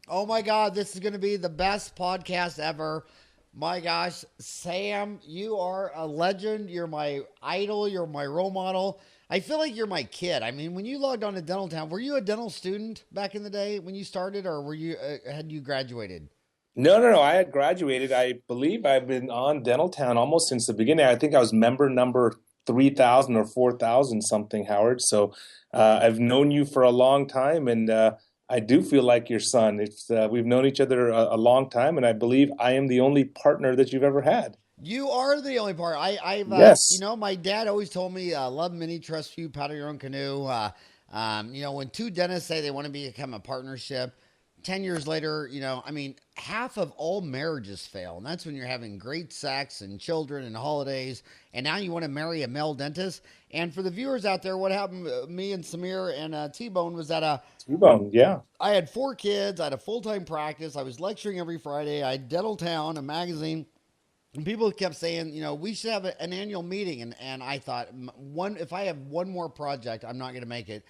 Oh my God, this is going to be the best podcast ever. My gosh, Sam, you are a legend. You're my idol. You're my role model. I feel like you're my kid. I mean, when you logged on to Dentaltown, were you a dental student back in the day when you started, or were you had you graduated? No, no, no. I had graduated. I believe I've been on Dentaltown almost since the beginning. I think I was member number 3,000 or 4,000 something, Howard. So I've known you for a long time, and I do feel like your son. It's we've known each other a long time, and I believe I am the only partner that you've ever had. You are the only part. Yes. My dad always told me, love many, trust few, paddle your own canoe. When two dentists say they want to become a partnership, 10 years later, I mean, half of all marriages fail. And that's when you're having great sex and children and holidays. And now you want to marry a male dentist. And for the viewers out there, what happened to me and Samir and T-Bone was that T-Bone, yeah. I had four kids. I had a full-time practice. I was lecturing every Friday. I had Dental Town, a magazine. And people kept saying, we should have an annual meeting, and I thought, one if I have one more project, I'm not going to make it,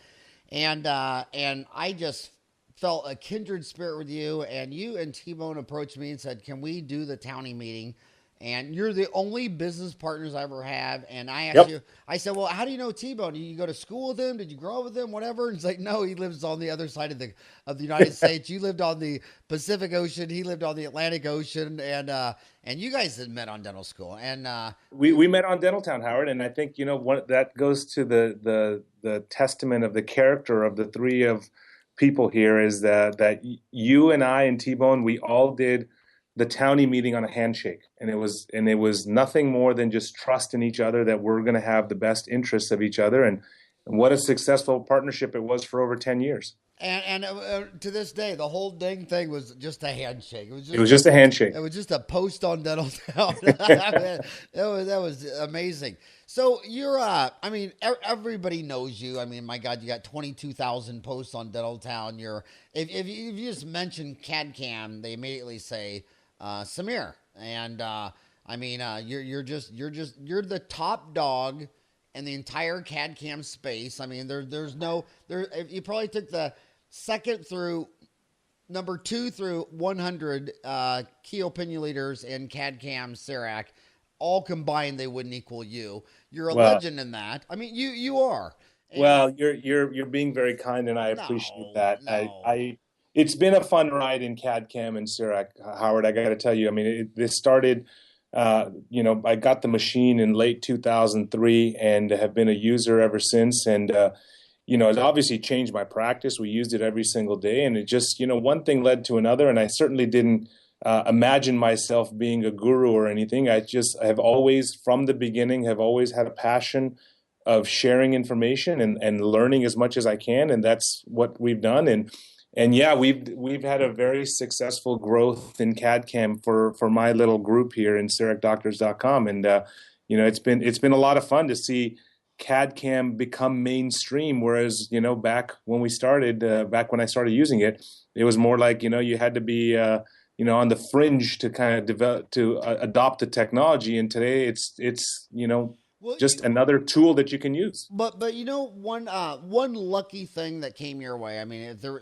and I just felt a kindred spirit with you, and you and T Bone approached me and said, "Can we do the townie meeting?" And you're the only business partners I ever have. And I asked Yep. you, I said, "Well, how do you know T Bone? Did you go to school with him? Did you grow up with him? Whatever." And he's like, "No, he lives on the other side of the United States. You lived on the Pacific Ocean. He lived on the Atlantic Ocean, and you guys had met on dental school." And We met on Dentaltown, Howard, and I think what that goes to the testament of the character of the three of people here is that you and I and T-Bone, we all did the townie meeting on a handshake, and it was nothing more than just trust in each other that we're going to have the best interests of each other, and what a successful partnership it was for over 10 years. to this day, the whole dang thing was just a handshake. It was just a handshake. It was just a post on Dental Town. That was amazing. So you're, I mean, everybody knows you. I mean, my God, you got 22,000 posts on Dental Town. If you just mention CAD Cam, they immediately say Samir, and I mean, you're the top dog in the entire CAD cam space. I mean, there's no there. You probably took the second through number two through 100 key opinion leaders in CAD cam Serac, all combined, they wouldn't equal you. You're a Well, legend in that. I mean, you are. And Well, you're being very kind, and I appreciate no, that. no. It's been a fun ride in CAD CAM and Cerec, Howard. I got to tell you, I mean, this started. I got the machine in late 2003 and have been a user ever since. And it's obviously changed my practice. We used it every single day, and it just, one thing led to another. And I certainly didn't imagine myself being a guru or anything. I have always, from the beginning, have always had a passion of sharing information and learning as much as I can, and that's what we've done. And yeah, we've had a very successful growth in CAD CAM for my little group here in CerecDoctors.com, and it's been a lot of fun to see CAD CAM become mainstream. Whereas back when I started using it, it was more like you had to be on the fringe to kind of develop to adopt the technology, and today it's Well, just another tool that you can use. but one lucky thing that came your way. I mean, if there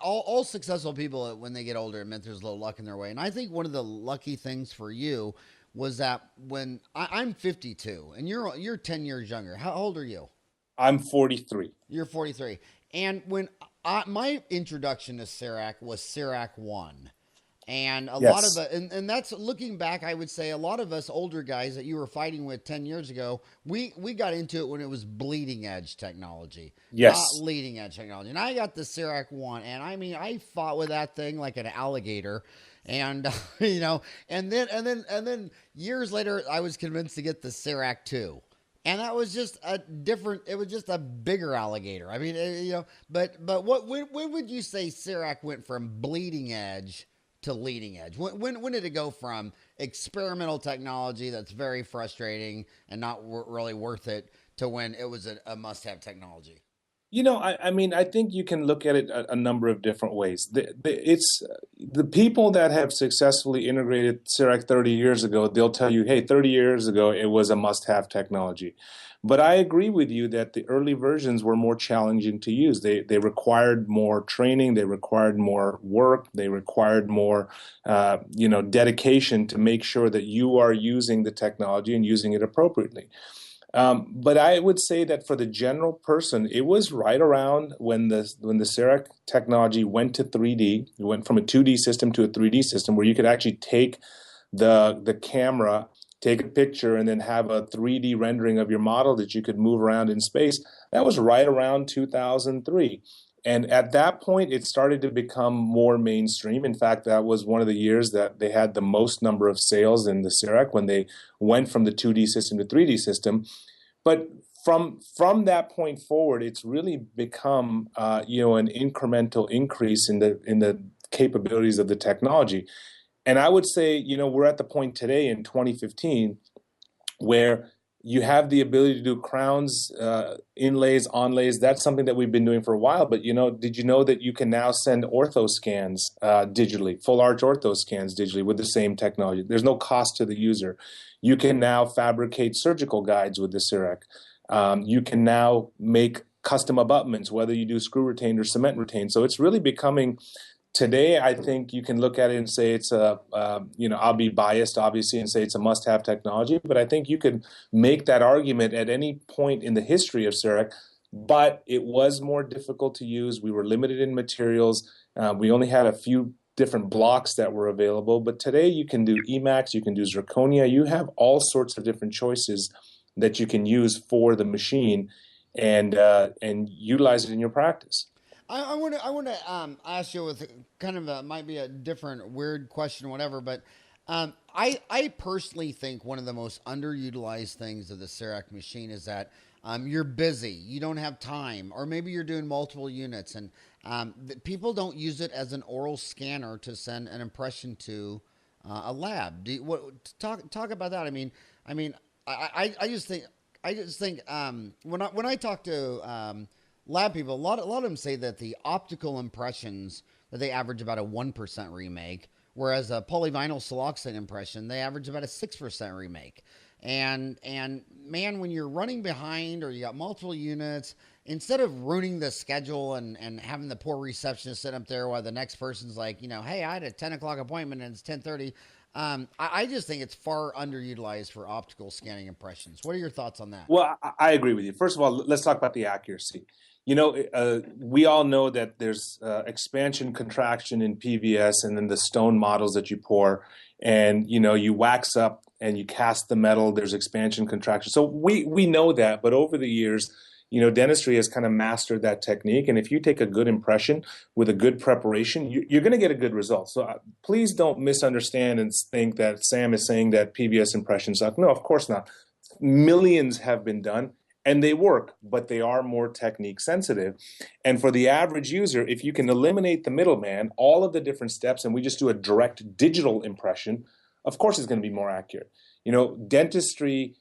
all successful people when they get older admit there's a little luck in their way, and I think one of the lucky things for you was that when I'm 52 and you're 10 years younger. How old are you? I'm 43. You're 43, and when my introduction to Serac was Serac One. And a lot of Yes. it, and that's looking back, I would say a lot of us older guys that you were fighting with 10 years ago, we got into it when it was bleeding edge technology, not Yes. leading edge technology. And I got the Serac one, and I mean, I fought with that thing like an alligator. And and then years later, I was convinced to get the Serac two, and that was just a different. It was just a bigger alligator. I mean, but when would you say Serac went from bleeding edge to leading edge? When did it go from experimental technology that's very frustrating and not really worth it to when it was a must have technology? I mean, I think you can look at it a number of different ways. It's the people that have successfully integrated Cerec 30 years ago, they'll tell you, hey, 30 years ago, it was a must-have technology. But I agree with you that the early versions were more challenging to use. They required more training, they required more work, they required more, dedication to make sure that you are using the technology and using it appropriately. But I would say that for the general person, it was right around when the Serac technology went to 3D. It went from a 2D system to a 3D system where you could actually take the camera, take a picture, and then have a 3D rendering of your model that you could move around in space. That was right around 2003. And at that point, it started to become more mainstream. In fact, that was one of the years that they had the most number of sales in the Serac when they went from the 2D system to 3D system. But from that point forward, it's really become an incremental increase in the capabilities of the technology. And I would say, we're at the point today in 2015 where you have the ability to do crowns, inlays, onlays. That's something that we've been doing for a while. But did you know that you can now send ortho scans digitally, full arch ortho scans digitally with the same technology? There's no cost to the user. You can now fabricate surgical guides with the Cerec. You can now make custom abutments, whether you do screw retained or cement retained. So it's really becoming. Today, I think you can look at it and say it's I'll be biased, obviously, and say it's a must-have technology, but I think you could make that argument at any point in the history of Cerec, but it was more difficult to use. We were limited in materials. We only had a few different blocks that were available, but today you can do Emax, you can do zirconia. You have all sorts of different choices that you can use for the machine and utilize it in your practice. I want to ask you with kind of might be a different weird question, whatever. But I personally think one of the most underutilized things of the Serac machine is that you're busy, you don't have time, or maybe you're doing multiple units, and people don't use it as an oral scanner to send an impression to a lab. Talk about that? I just think when I talk to lab people, a lot of them say that the optical impressions that they average about a 1% remake, whereas a polyvinyl siloxane impression they average about a 6% remake. And man, when you're running behind or you got multiple units, instead of ruining the schedule and having the poor receptionist sit up there while the next person's like, hey, I had a 10 o'clock appointment and it's 10:30. I just think it's far underutilized for optical scanning impressions. What are your thoughts on that? Well, I agree with you. First of all, let's talk about the accuracy. We all know that there's expansion, contraction in PVS, and then the stone models that you pour, and you wax up and you cast the metal. There's expansion, contraction. So we know that, but over the years, dentistry has kind of mastered that technique. And if you take a good impression with a good preparation, you're going to get a good result. So please don't misunderstand and think that Sam is saying that PVS impressions suck. No, of course not. Millions have been done. And they work, but they are more technique sensitive. And for the average user, if you can eliminate the middleman, all of the different steps, and we just do a direct digital impression, of course it's going to be more accurate. Dentistry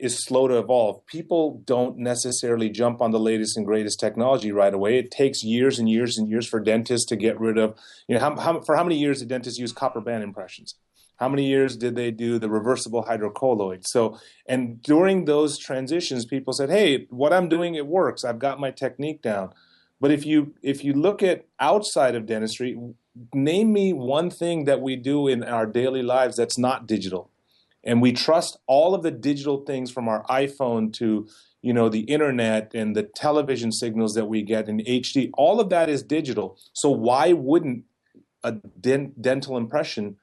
is slow to evolve. People don't necessarily jump on the latest and greatest technology right away. It takes years and years and years for dentists to get rid of, for how many years did dentists use copper band impressions? How many years did they do the reversible hydrocolloid? So, and during those transitions, people said, hey, what I'm doing, it works. I've got my technique down. But if you look at outside of dentistry, name me one thing that we do in our daily lives that's not digital. And we trust all of the digital things from our iPhone to, the internet and the television signals that we get in HD. All of that is digital. So why wouldn't a dental impression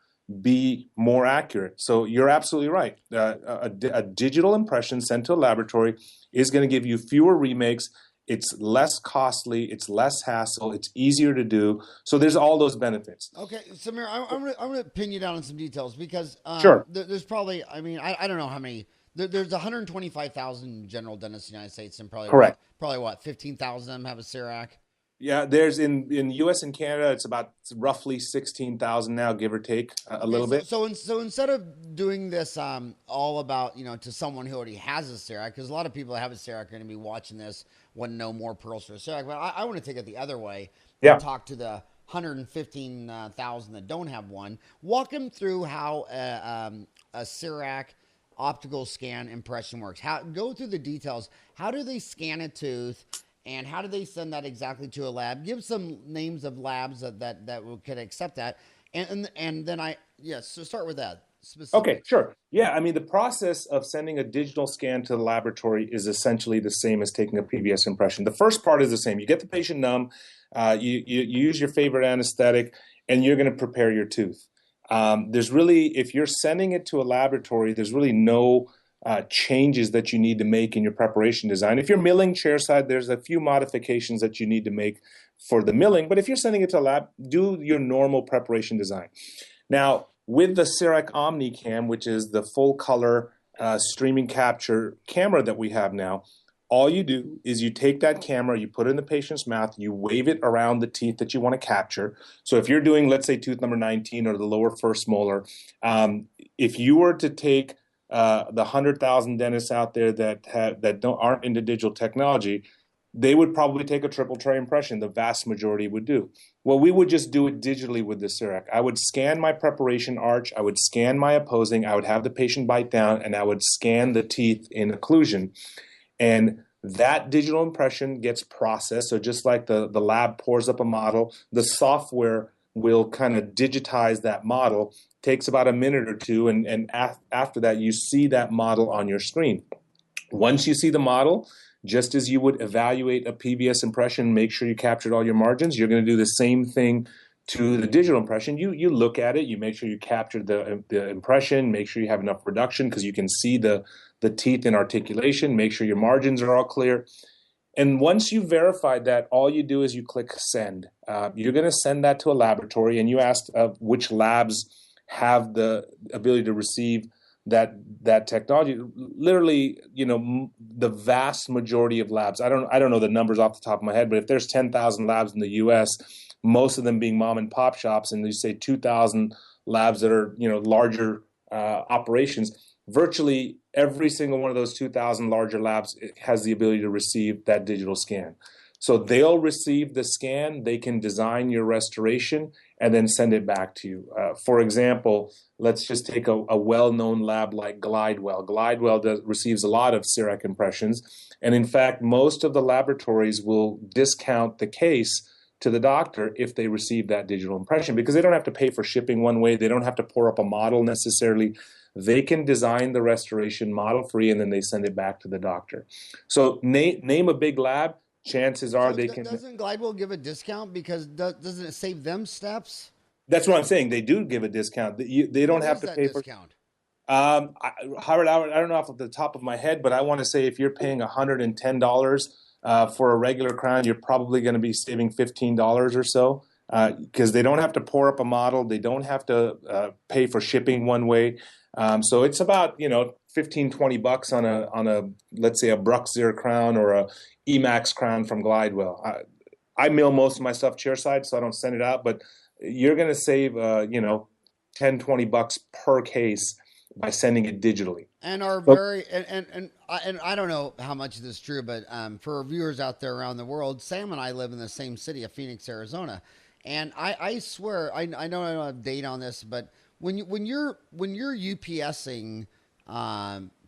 be more accurate? So you're absolutely right. A digital impression sent to a laboratory is going to give you fewer remakes. It's less costly. It's less hassle. It's easier to do. So there's all those benefits. Okay, Samir, I'm gonna pin you down on some details because Sure. There's probably, I don't know how many. There's 125,000 general dentists in the United States, and Correct. Probably what 15,000 of them have a Serac. Yeah, there's in US and Canada, it's about roughly 16,000 now, give or take a Okay, little so bit. so instead of doing this all about to someone who already has a Cerac, because a lot of people that have a Cerac are going to be watching this, want to know more pearls for a Cerac, but I want to take it the other way and Yeah. talk to the 115,000 that don't have one. Walk them through how a Cerac optical scan impression works. How go through the details. How do they scan a tooth? And how do they send that exactly to a lab? Give some names of labs that could accept that, and then yes. So start with that Okay, specific. sure. Yeah, I mean, the process of sending a digital scan to the laboratory is essentially the same as taking a PVS impression. The first part is the same. You get the patient numb, you use your favorite anesthetic, and you're going to prepare your tooth. There's really, if you're sending it to a laboratory, there's really no changes that you need to make in your preparation design. If you're milling chairside, there's a few modifications that you need to make for the milling. But if you're sending it to a lab, do your normal preparation design. Now, with the Cerec Omni Cam, which is the full color streaming capture camera that we have now, all you do is you take that camera, you put it in the patient's mouth, you wave it around the teeth that you want to capture. So if you're doing, let's say, tooth number 19 or the lower first molar, if you were to take the 100,000 dentists out there that aren't into digital technology, they would probably take a triple tray impression. The vast majority would do. Well, we would just do it digitally with the Cerac. I would scan my preparation arch, I would scan my opposing, I would have the patient bite down, and I would scan the teeth in occlusion. And that digital impression gets processed. So just like the lab pours up a model, the software will kind of digitize that model. Takes about a minute or two, and after that, you see that model on your screen. Once you see the model, just as you would evaluate a PVS impression, make sure you captured all your margins, you're going to do the same thing to the digital impression. You look at it, you make sure you capture the impression, make sure you have enough reduction because you can see the teeth in articulation, make sure your margins are all clear. And once you've verified that, all you do is you click send. You're going to send that to a laboratory, and you asked which labs have the ability to receive that technology. Literally, the vast majority of labs. I don't know the numbers off the top of my head, but if there's 10,000 labs in the U.S., most of them being mom and pop shops, and you say 2,000 labs that are larger operations, virtually every single one of those 2,000 larger labs has the ability to receive that digital scan. So they'll receive the scan, they can design your restoration, and then send it back to you. For example, let's just take a well-known lab like Glidewell. Glidewell receives a lot of Cerec impressions, and in fact, most of the laboratories will discount the case to the doctor if they receive that digital impression because they don't have to pay for shipping one way. They don't have to pour up a model necessarily. They can design the restoration model free, and then they send it back to the doctor. So name a big lab. Chances are So they can. doesn't Glidewell give a discount because doesn't it save them steps? That's what I'm saying. They do give a discount. They don't What have is to that pay for. discount? Howard, I don't know off the top of my head, but I want to say if you're paying $110 for a regular crown, you're probably going to be saving $15 or so because they don't have to pour up a model. They don't have to pay for shipping one way. So it's about 15, $20 on a let's say a Bruxer crown or a Emax crown from Glidewell. I mill most of my stuff chairside, so I don't send it out, but you're going to save 10, $20 per case by sending it digitally. And are So, very and I don't know how much of this is true, but for our viewers out there around the world, Sam and I live in the same city of Phoenix, Arizona, and I swear I know I don't have date on this, but when you're UPSing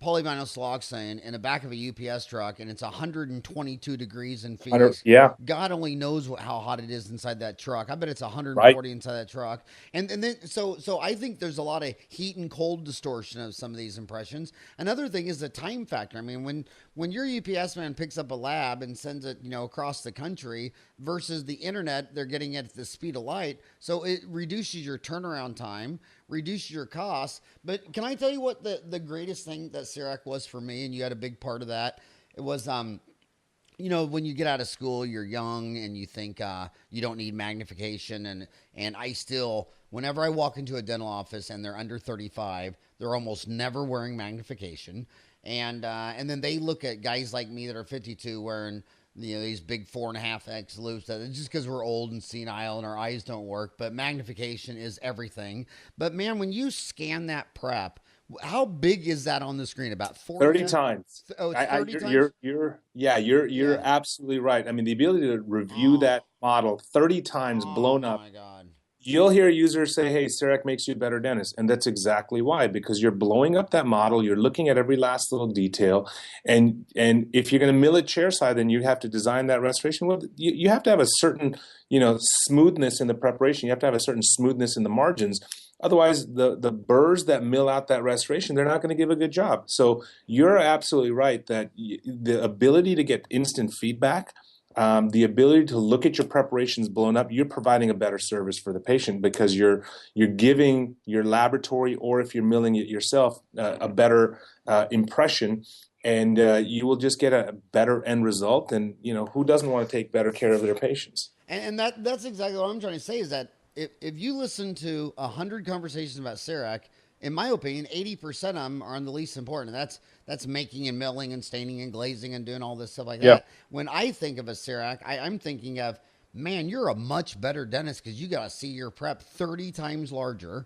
polyvinyl siloxane in the back of a UPS truck and it's 122 degrees in Phoenix. yeah, God only knows how hot it is inside that truck. I bet it's right. 140 inside that truck. And then so I think there's a lot of heat and cold distortion of some of these impressions. Another thing is the time factor. I mean, when your UPS man picks up a lab and sends it, across the country versus the internet, they're getting it at the speed of light. So it reduces your turnaround time, reduces your costs. But can I tell you what the greatest thing that Serac was for me, and you had a big part of that? It was when you get out of school, you're young and you think you don't need magnification, and I still, whenever I walk into a dental office and they're under 35, they're almost never wearing magnification, and then they look at guys like me that are 52 wearing these big 4.5x loops. That it's just because we're old and senile and our eyes don't work. But magnification is everything. But man, when you scan that prep, how big is that on the screen? About 30 40? times. Oh, it's 30 times. You're Yeah. absolutely right. I mean, the ability to review Oh, that model 30 times oh blown up. my God. You'll hear users say, "Hey, Cerec makes you a better dentist," and that's exactly why. Because you're blowing up that model, you're looking at every last little detail, and if you're going to mill it chairside, then you have to design that restoration. Well, you have to have a certain smoothness in the preparation. You have to have a certain smoothness in the margins. Otherwise, the burrs that mill out that restoration, they're not going to give a good job. So you're absolutely right that the ability to get instant feedback, the ability to look at your preparations blown up, you're providing a better service for the patient because you're giving your laboratory, or if you're milling it yourself, a better impression, and you will just get a better end result. And who doesn't want to take better care of their patients? And that's exactly what I'm trying to say is that if you listen to 100 conversations about Serac, in my opinion, 80% of them are on the least important. And that's making and milling and staining and glazing and doing all this stuff like Yeah. that. When I think of a Serac, I'm thinking of, man, you're a much better dentist because you got to see your prep 30 times larger.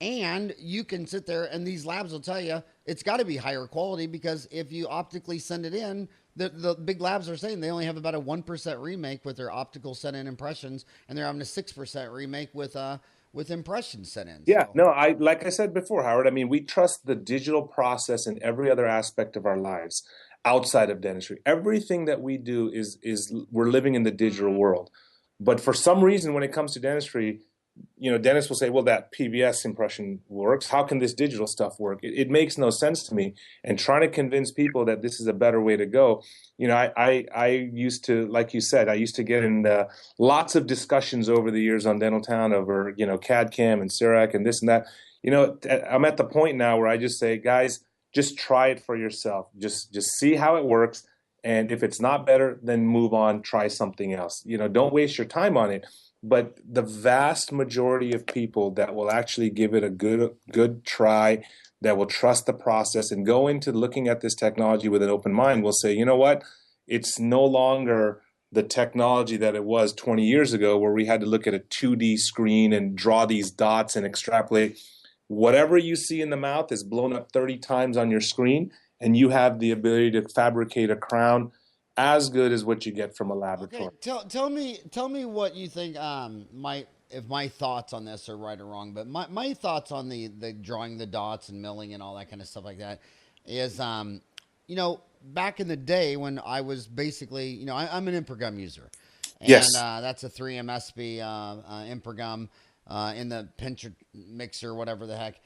And you can sit there and these labs will tell you it's got to be higher quality because if you optically send it in, the big labs are saying they only have about a 1% remake with their optical sent in impressions, and they're having a 6% remake with impressions sent in. Yeah, So no, like I said before, Howard, I mean, we trust the digital process in every other aspect of our lives outside of dentistry. Everything that we do is we're living in the digital world. But for some reason, when it comes to dentistry, dentists will say, well, that PVS impression works. How can this digital stuff work? It makes no sense to me. And trying to convince people that this is a better way to go. I used to, like you said, I used to get in lots of discussions over the years on Dentaltown over, CAD Cam and Serac and this and that. I'm at the point now where I just say, guys, just try it for yourself. Just see how it works. And if it's not better, then move on, try something else. Don't waste your time on it. But the vast majority of people that will actually give it a good try, that will trust the process and go into looking at this technology with an open mind, will say, you know what? It's no longer the technology that it was 20 years ago where we had to look at a 2D screen and draw these dots and extrapolate. Whatever you see in the mouth is blown up 30 times on your screen, and you have the ability to fabricate a crown as good as what you get from a laboratory. okay, tell me what you think. If my thoughts on this are right or wrong, but my thoughts on the drawing the dots and milling and all that kind of stuff like that is back in the day when I was basically I'm an Improgum user, and Yes. that's a 3MSB Improgum in the pincher mixer, whatever the heck.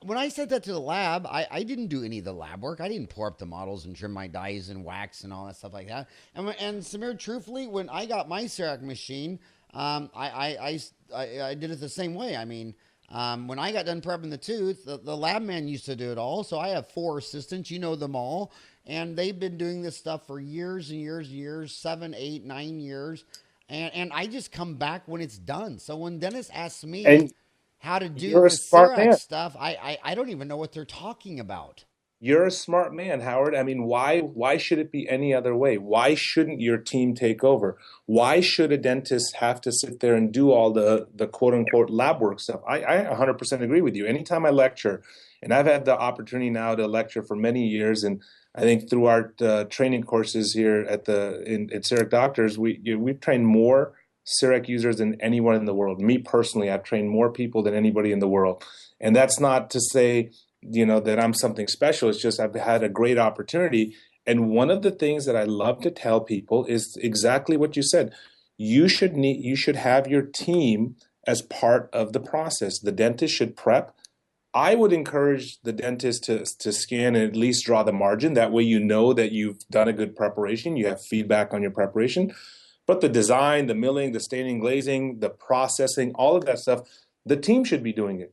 When I sent that to the lab, I didn't do any of the lab work. I didn't pour up the models and trim my dies and wax and all that stuff like that. And Samir, truthfully, when I got my Serac machine, I did it the same way. I mean, when I got done prepping the tooth, the lab man used to do it all. So I have 4 assistants, them all. And they've been doing this stuff for years and years and years, 7, 8, 9 years. And I just come back when it's done. So when Dennis asks me And how to do you're a the smart Serac man. stuff, I don't even know what they're talking about. You're a smart man, Howard. I mean, why should it be any other way? Why shouldn't your team take over? Why should a dentist have to sit there and do all the quote unquote lab work stuff? I 100% agree with you. Anytime I lecture, and I've had the opportunity now to lecture for many years, and I think through our training courses here at Cerec Doctors, we've trained more Cerec users than anyone in the world. Me personally, I've trained more people than anybody in the world. And that's not to say that I'm something special. It's just I've had a great opportunity. And one of the things that I love to tell people is exactly what you said. You should have your team as part of the process. The dentist should prep. I would encourage the dentist to scan and at least draw the margin. That way you know that you've done a good preparation. You have feedback on your preparation. But the design, the milling, the staining, glazing, the processing, all of that stuff, the team should be doing it.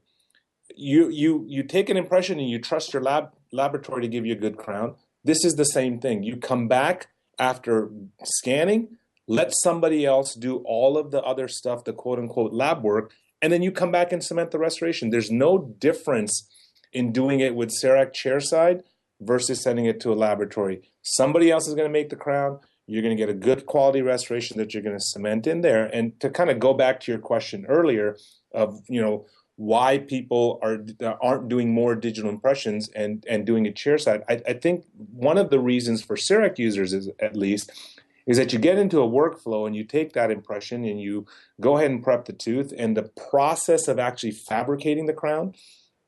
You take an impression and you trust your laboratory to give you a good crown. This is the same thing. You come back after scanning, let somebody else do all of the other stuff, the quote unquote lab work, and then you come back and cement the restoration. There's no difference in doing it with Serac chairside versus sending it to a laboratory. Somebody else is going to make the crown. You're going to get a good quality restoration that you're going to cement in there. And to kind of go back to your question earlier of, why people aren't doing more digital impressions and doing it chairside, I think one of the reasons for Cerec users is, at least, is that you get into a workflow and you take that impression and you go ahead and prep the tooth, and the process of actually fabricating the crown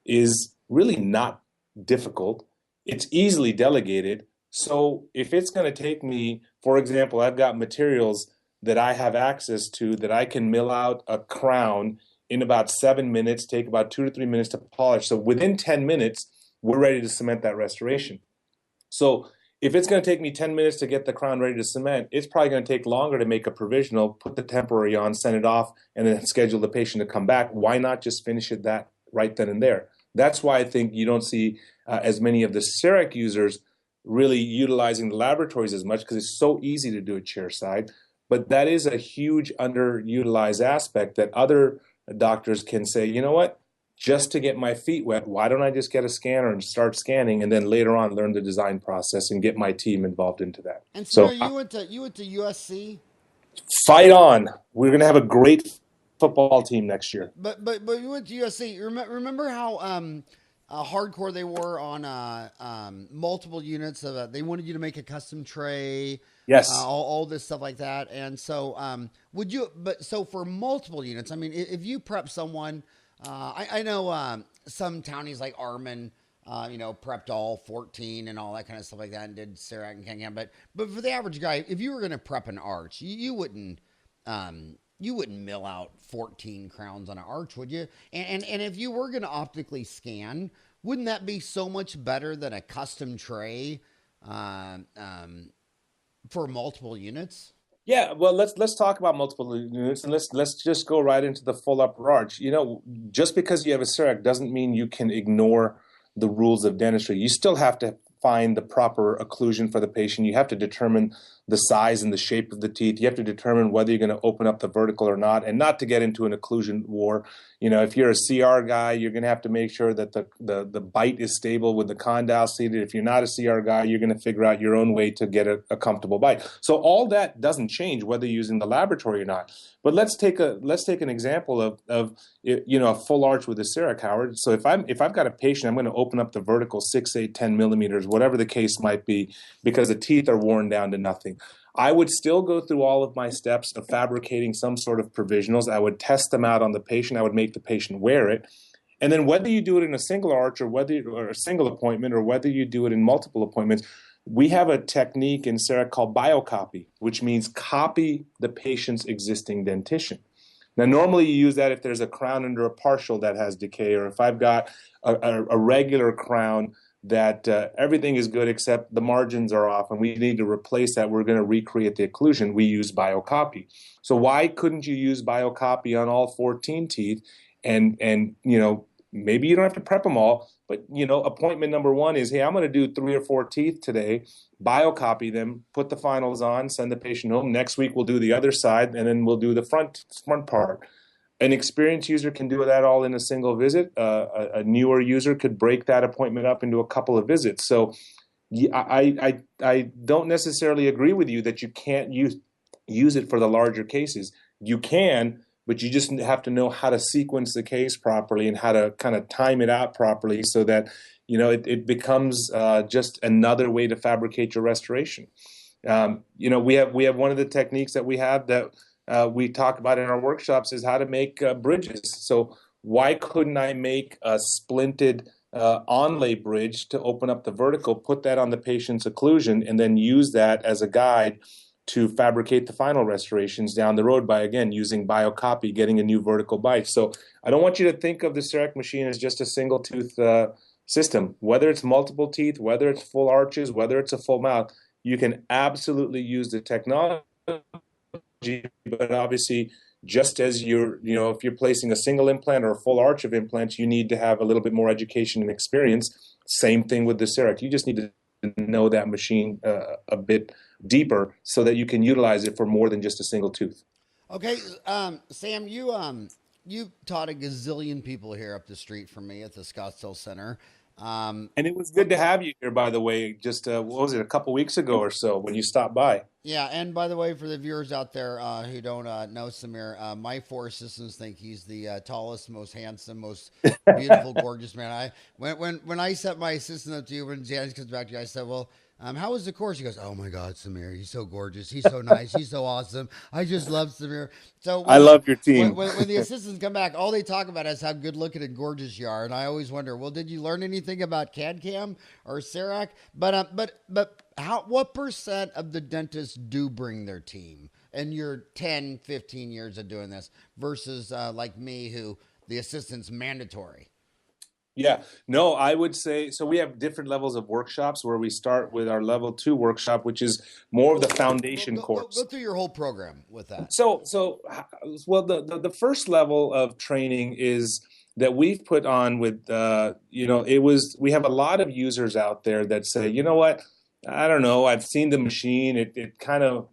is really not difficult. It's easily delegated. So if it's going to take me, for example, I've got materials that I have access to that I can mill out a crown in about 7 minutes, take about 2 to 3 minutes to polish. So within 10 minutes, we're ready to cement that restoration. So if it's going to take me 10 minutes to get the crown ready to cement, it's probably going to take longer to make a provisional, put the temporary on, send it off, and then schedule the patient to come back. Why not just finish it that right then and there? That's why I think you don't see as many of the Cerec users really utilizing the laboratories as much, because it's so easy to do it chairside. But that is a huge underutilized aspect that other doctors can say, you know what, just to get my feet wet, why don't I just get a scanner and start scanning, and then later on learn the design process and get my team involved into that. And So you went to USC. fight on. We're going to have a great football team next year. But you went to USC. Remember how hardcore they were on multiple units? They wanted you to make a custom tray. Yes. All this stuff like that. And so would you? But so for multiple units, I mean, if you prep someone, I know some townies like Armin. Prepped all 14 and all that kind of stuff like that, and did Serac and Cam. But for the average guy, if you were going to prep an arch, you wouldn't mill out 14 crowns on an arch, would you? And if you were going to optically scan, wouldn't that be so much better than a custom tray for multiple units? Yeah, well, let's talk about multiple units, and let's just go right into the full upper arch. Just because you have a Serac doesn't mean you can ignore the rules of dentistry. You still have to find the proper occlusion for the patient. You have to determine the size and the shape of the teeth. You have to determine whether you're going to open up the vertical or not, and not to get into an occlusion war. If you're a CR guy, you're going to have to make sure that the bite is stable with the condyle seated. If you're not a CR guy, you're going to figure out your own way to get a comfortable bite. So all that doesn't change whether you're using the laboratory or not. But let's take an example of a full arch with a Serac, Howard. So if I've got a patient, I'm going to open up the vertical 6, 8, 10 millimeters, whatever the case might be, because the teeth are worn down to nothing. I would still go through all of my steps of fabricating some sort of provisionals. I would test them out on the patient. I would make the patient wear it. And then whether you do it in a single arch or a single appointment, or whether you do it in multiple appointments, we have a technique in Cerec called biocopy, which means copy the patient's existing dentition. Now, normally you use that if there's a crown under a partial that has decay, or if I've got a regular crown that everything is good except the margins are off and we need to replace that, we're going to recreate the occlusion, we use biocopy. So why couldn't you use biocopy on all 14 teeth? And maybe you don't have to prep them all, but appointment number one is, hey, I'm going to do 3 or 4 teeth today, biocopy them, put the finals on, send the patient home. Next week we'll do the other side, and then we'll do the front part. An experienced user can do that all in a single visit. A newer user could break that appointment up into a couple of visits. So I don't necessarily agree with you that you can't use it for the larger cases. You can, but you just have to know how to sequence the case properly and how to kind of time it out properly so that it becomes just another way to fabricate your restoration. We have one of the techniques that we have that we talk about in our workshops is how to make bridges. So why couldn't I make a splinted onlay bridge to open up the vertical, put that on the patient's occlusion, and then use that as a guide to fabricate the final restorations down the road by, again, using biocopy, getting a new vertical bite. So I don't want you to think of the Cerec machine as just a single tooth system. Whether it's multiple teeth, whether it's full arches, whether it's a full mouth, you can absolutely use the technology. But obviously, just as if you're placing a single implant or a full arch of implants, you need to have a little bit more education and experience. Same thing with the Cerec. You just need to know that machine a bit deeper so that you can utilize it for more than just a single tooth. Okay, Sam, you taught a gazillion people here up the street from me at the Scottsdale Center. And it was good to have you here, by the way. Just what was it, a couple weeks ago or so when you stopped by? Yeah, and by the way, for the viewers out there who don't know Samir, my four assistants think he's the tallest, most handsome, most beautiful, gorgeous man. When I set my assistant up to you, when Janice comes back to you, I said, "Well, how was the course?" He goes, "Oh my God, Samir, he's so gorgeous, he's so nice, he's so awesome. I just love Samir." So I love your team. when the assistants come back, all they talk about is how good looking and gorgeous you are, and I always wonder, well, did you learn anything about CAD CAM or Serac? But how what percent of the dentists do bring their team in your 10, 15 years of doing this versus like me, who the assistant's mandatory? Yeah, no, I would say so. We have different levels of workshops where we start with our level two workshop, which is more of the foundation Go course. through your whole program with that. Well, the first level of training is that we've put on with, we have a lot of users out there that say, you know what, I don't know, I've seen the machine. It kind of,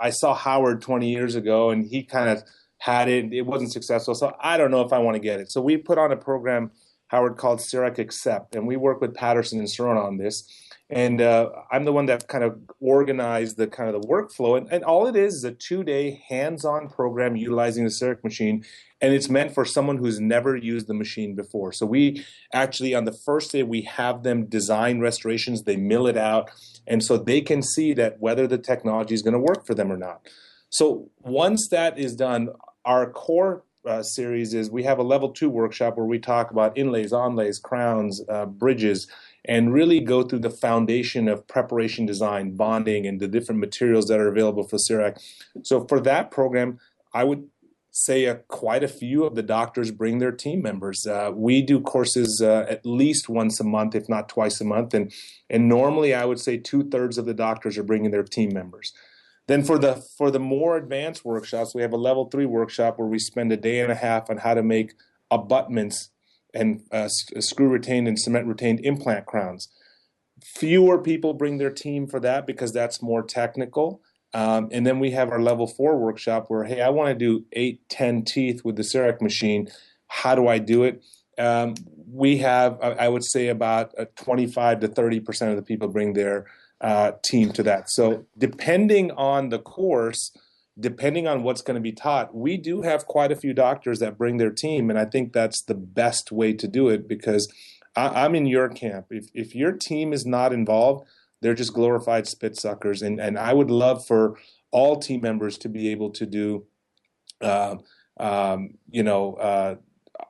I saw Howard 20 years ago and he kind of had it. It wasn't successful. So I don't know if I want to get it. So we put on a program, Howard, called CEREC Accept, and we work with Patterson and Cerone on this. And I'm the one that kind of organized the kind of the workflow. And all it is a 2-day hands-on program utilizing the Cerec machine. And it's meant for someone who's never used the machine before. So we actually, on the first day, we have them design restorations. They mill it out. And so they can see that whether the technology is going to work for them or not. So once that is done, our core series is we have a level 2 workshop where we talk about inlays, onlays, crowns, bridges, and really go through the foundation of preparation design, bonding, and the different materials that are available for Cerec. So for that program, I would say quite a few of the doctors bring their team members. We do courses at least once a month, if not twice a month, and normally I would say 2/3 of the doctors are bringing their team members. Then for the more advanced workshops, we have a level 3 workshop where we spend a day and a half on how to make abutments and screw retained and cement retained implant crowns. Fewer people bring their team for that because that's more technical. And then we have our level 4 workshop where, hey, I want to do 8, 10 teeth with the Cerec machine. How do I do it? We have, I would say, about 25 to 30% of the people bring their team to that. So depending on the course, depending on what's going to be taught, we do have quite a few doctors that bring their team. And I think that's the best way to do it because I'm in your camp. If your team is not involved, they're just glorified spit suckers. And I would love for all team members to be able to do,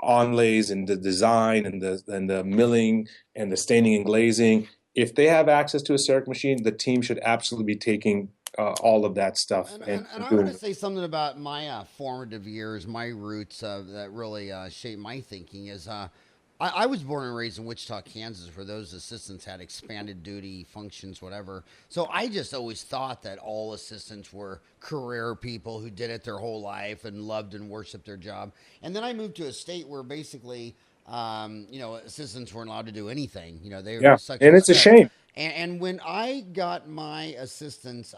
onlays and the design and the milling and the staining and glazing. If they have access to a Cerec machine, the team should absolutely be taking all of that stuff. And I want to say something about my formative years, my roots that really shaped my thinking is I was born and raised in Wichita, Kansas, where those assistants had expanded duty functions, whatever. So I just always thought that all assistants were career people who did it their whole life and loved and worshiped their job. And then I moved to a state where basically assistants weren't allowed to do anything. They were such and it's a shame. And when I got my assistants,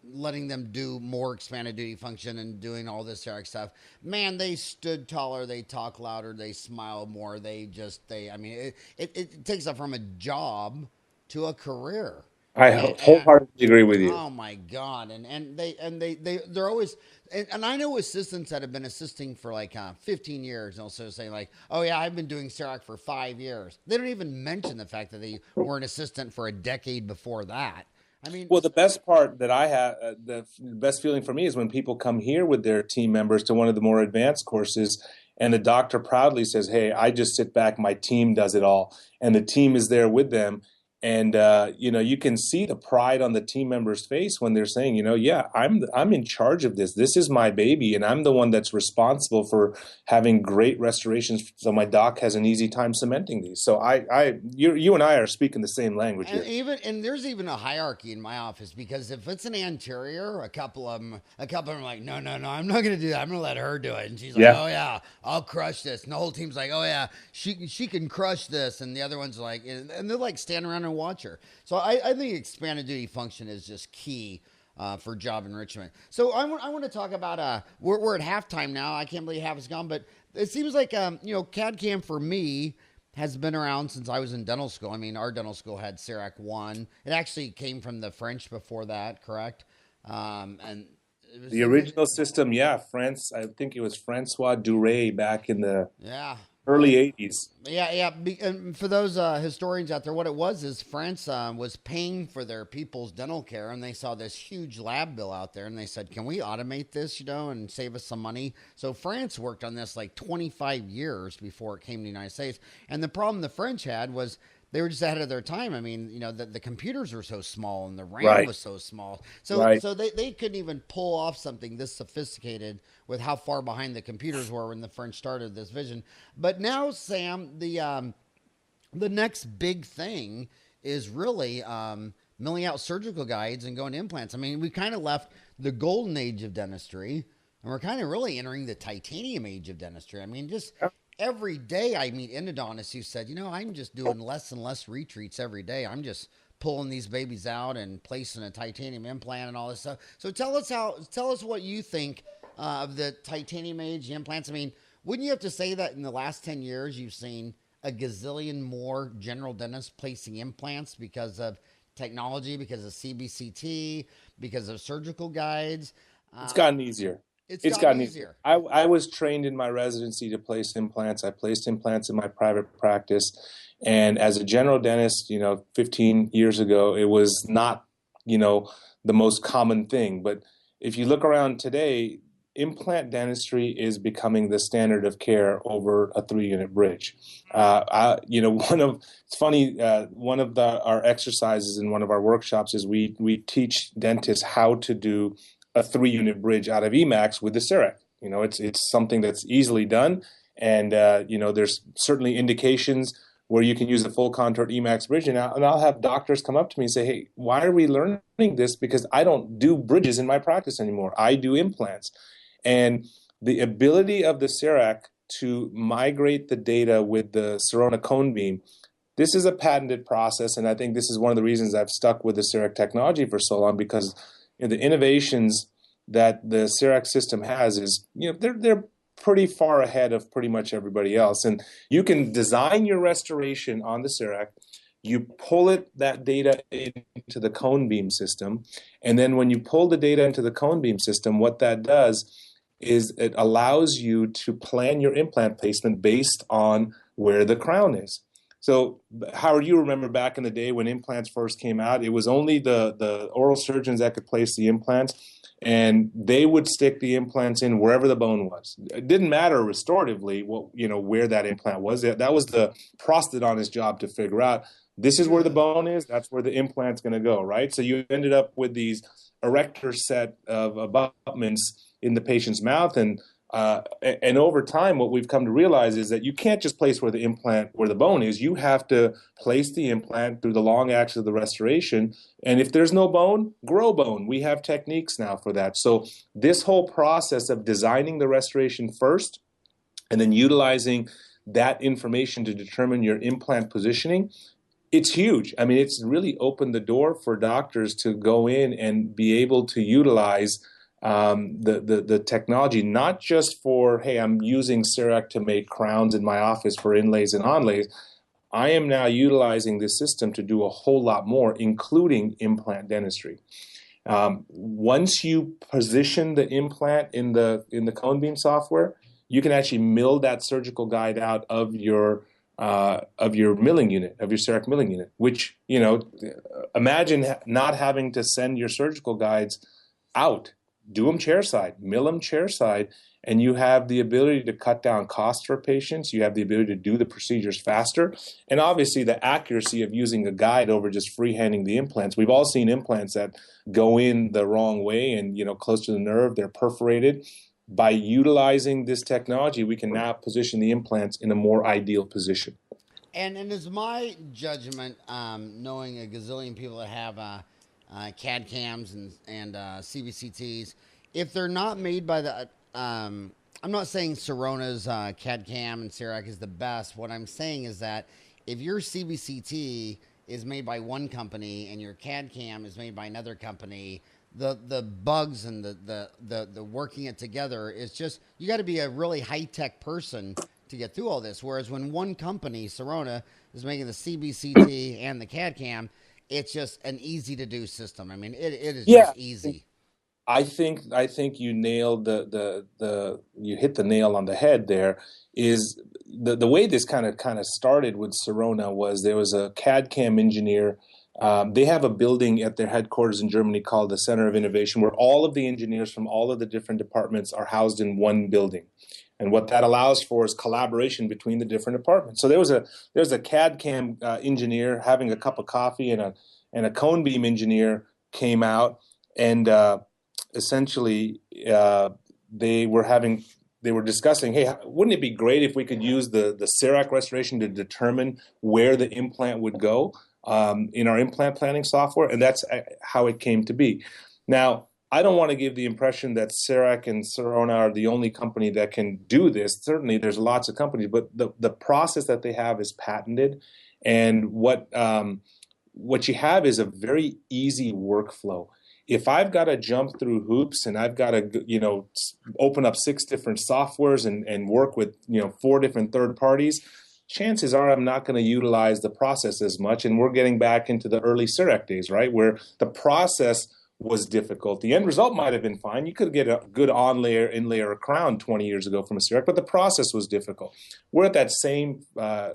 letting them do more expanded duty function and doing all this Serac stuff, man, they stood taller, they talk louder, they smile more. It takes them from a job to a career. I wholeheartedly agree with you. Oh my God! They're always and I know assistants that have been assisting for like 15 years, and also saying like, oh yeah, I've been doing Serac for 5 years. They don't even mention the fact that they were an assistant for a decade before that. I mean, well, the best part that I have, the best feeling for me is when people come here with their team members to one of the more advanced courses, and the doctor proudly says, "Hey, I just sit back, my team does it all," and the team is there with them. And you can see the pride on the team member's face when they're saying, yeah, I'm in charge of this. This is my baby, and I'm the one that's responsible for having great restorations. So my doc has an easy time cementing these. So you and I are speaking the same language here. And there's even a hierarchy in my office because if it's an anterior, a couple of them are like, no, I'm not going to do that. I'm going to let her do it. And she's like, oh yeah, I'll crush this. And the whole team's like, oh yeah, she can crush this. And the other one's like, and they're like standing around and watch her. So I think expanded duty function is just key for job enrichment. So I want to talk about we're at halftime now. I can't believe half is gone, but it seems like CAD CAM for me has been around since I was in dental school. I mean, our dental school had CEREC 1. It actually came from the French before that, correct? And it was, The original system, yeah, France. I think it was Francois Duray back in the yeah. early '80s. Yeah, yeah. And for those historians out there, what it was is France was paying for their people's dental care, and they saw this huge lab bill out there, and they said, "Can we automate this, and save us some money?" So France worked on this like 25 years before it came to the United States. And the problem the French had was they were just ahead of their time. I mean, the computers were so small and the RAM Right, was so small. right. So they couldn't even pull off something this sophisticated with how far behind the computers were when the French started this vision. But now, Sam, the next big thing is really milling out surgical guides and going to implants. I mean, we kind of left the golden age of dentistry, and we're kind of really entering the titanium age of dentistry. I mean, just every day I meet endodontists who said, I'm just doing less and less retreats every day. I'm just pulling these babies out and placing a titanium implant and all this stuff. So tell us what you think of the titanium age implants. I mean, wouldn't you have to say that in the last 10 years you've seen a gazillion more general dentists placing implants because of technology, because of CBCT, because of surgical guides? It's Uh, gotten easier. it's It's gotten gotten easier. easier. I was trained in my residency to place implants. I placed implants in my private practice. And as a general dentist, 15 years ago, it was not, you know, the most common thing. But if you look around today, implant dentistry is becoming the standard of care over a 3-unit bridge. It's funny, one of our exercises in one of our workshops is we teach dentists how to do a 3-unit bridge out of Emacs with the Cerec. It's something that's easily done, and there's certainly indications where you can use a full contour Emacs bridge. And I'll have doctors come up to me and say, "Hey, why are we learning this? Because I don't do bridges in my practice anymore. I do implants." And the ability of the Serac to migrate the data with the Sirona cone beam, this is a patented process, and I think this is one of the reasons I've stuck with the Serac technology for so long, because the innovations that the Serac system has is, they're pretty far ahead of pretty much everybody else. And you can design your restoration on the Serac, you pull that data into the cone beam system, and then when you pull the data into the cone beam system, what that does is it allows you to plan your implant placement based on where the crown is. So, Howard, you remember back in the day when implants first came out, it was only the oral surgeons that could place the implants, and they would stick the implants in wherever the bone was. It didn't matter restoratively where that implant was. That was the prosthodontist's job to figure out, this is where the bone is, that's where the implant's going to go, right? So you ended up with these erector set of abutments in the patient's mouth, and over time, what we've come to realize is that you can't just place where the bone is. You have to place the implant through the long axis of the restoration. And if there's no bone, grow bone. We have techniques now for that. So this whole process of designing the restoration first and then utilizing that information to determine your implant positioning, it's huge. I mean, it's really opened the door for doctors to go in and be able to utilize the technology, not just for, hey, I'm using Serac to make crowns in my office for inlays and onlays. I am now utilizing this system to do a whole lot more, including implant dentistry. Once you position the implant in the cone beam software, you can actually mill that surgical guide out of your milling unit, of your Serac milling unit. Which, imagine not having to send your surgical guides out. Do them chairside, mill them chairside, and you have the ability to cut down costs for patients. You have the ability to do the procedures faster. And obviously the accuracy of using a guide over just freehanding the implants. We've all seen implants that go in the wrong way and, close to the nerve, they're perforated. By utilizing this technology, we can now position the implants in a more ideal position. And it's my judgment, knowing a gazillion people that have CAD cams and CBCTs, if they're not made by I'm not saying Sirona's CAD cam and Serac is the best. What I'm saying is that if your CBCT is made by one company and your CAD cam is made by another company, the bugs and the working it together is just, you got to be a really high tech person to get through all this. Whereas when one company, Sirona, is making the CBCT and the CAD CAM, it's just an easy to do system. I mean, it is Yeah. just easy. I think you nailed the you hit the nail on the head there. Is the way this kind of started with Sirona was there was a CAD CAM engineer. They have a building at their headquarters in Germany called the Center of Innovation, where all of the engineers from all of the different departments are housed in one building. And what that allows for is collaboration between the different departments. So there was a CAD CAM engineer having a cup of coffee, and a cone beam engineer came out, and essentially they were discussing, hey, wouldn't it be great if we could use the Serac restoration to determine where the implant would go in our implant planning software? And that's how it came to be. Now, I don't want to give the impression that Serac and Sirona are the only company that can do this. Certainly, there's lots of companies, but the process that they have is patented. And what you have is a very easy workflow. If I've got to jump through hoops and I've got to, open up 6 different softwares and work with, 4 different third parties, chances are I'm not going to utilize the process as much. And we're getting back into the early Cerec days, right, where the process was difficult. The end result might have been fine. You could get a good on-layer, in-layer crown 20 years ago from a Cerec, but the process was difficult. We're at that same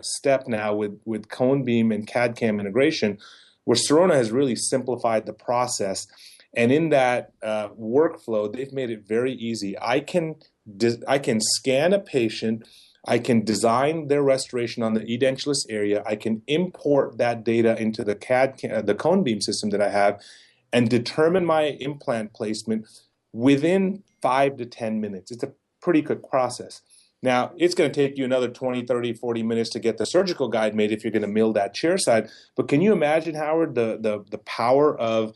step now with cone beam and CAD CAM integration, where Sirona has really simplified the process. And in that workflow, they've made it very easy. I can scan a patient. I can design their restoration on the edentulous area. I can import that data into the cone beam system that I have, and determine my implant placement within 5 to 10 minutes. It's a pretty quick process. Now, it's going to take you another 20, 30, 40 minutes to get the surgical guide made if you're going to mill that chair side. But can you imagine, Howard, the power of